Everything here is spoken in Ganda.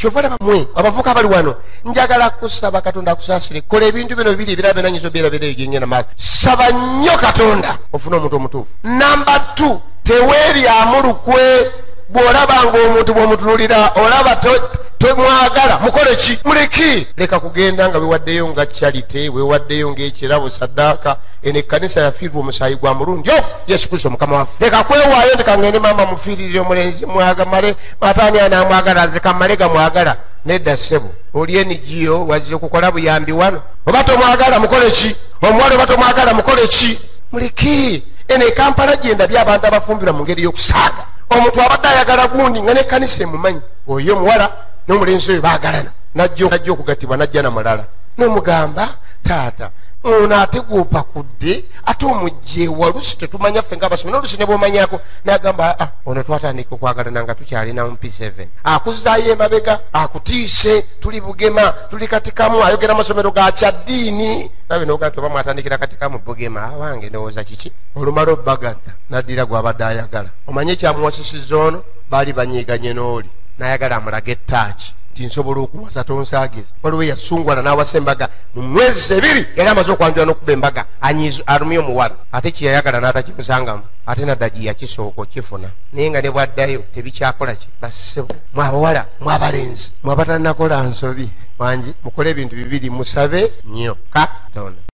kyova laba mwe abavuka bali wano njagala kusaba Katonda akusasire kola ebintu bino bibiri ebirabe nanyizo byerabeereyo gyenyena maaso saba nnyo Katonda ofune omuntu omutuufu. Namba 2 teweeryamu lukwe bw'olaba ng'omuntu bw'omutunulira olaba tomwagala mukole ki muleki leka kugenda nga wewaddeyo nga charity wewaddeyo ng'ekirabo saddaaka eno ekkanisa yafiirwa omusaayi gwa mulundi Yesu Kristo mukama waffe leka kwewaayo ndekangende maama mufiiririre omulenzi mwagamale mataani anaamwagala azekamale gamwagala nedda ssebo oli enigiyo wazze okukola buyambi wano oba tomwagala mukole ki omuwala oba tomwagala mukole ki muleki eno ekampala gyendabye abantu abafumbirwa mu ngeri y'okusaaga omuntu abadde ayagala gundi nga n'ekkanisa emumanyi oyo omuwala n'omulenzi oyo baagalana najja okugattibwa najja na mulala n'omugamba taata ono ate gw'opakudde ate omugje walusi tetumanya ffe ng'abasomi n'olusi ne bw'omanyako n'agamba ono twatandika okwagalana nga tukyalina mu P7 akuzaayo emabega akutiise tuli Bugema tuli katikamu ayogera amasomero ga kyaddiini nawe n'ogamba oba mwatandikira katikamu Bugema awange ndowooza kiki olumala obbagatta n'addira gw'abadde ayagala omanye ekyamuwasisiza ono baali banyiiganye n'oli n'ayagala amulaga ettaaki nti nsobola okuwasa tonsaagiza waliwo yasungwala n'awasa embaga mu mwezi 2 yali amaze okwanjula n'okuba embaga alumye omuwala ate kyeyayagala n'atakimusangamu ate nadda giyakisooka okifuna naye nga ne bwaddayo tebikyakola ki bassebo mwabawala mwabalenzi mwabatanakola nsobi wangi mukole ebintu bibiri musabe nnyo Katonda.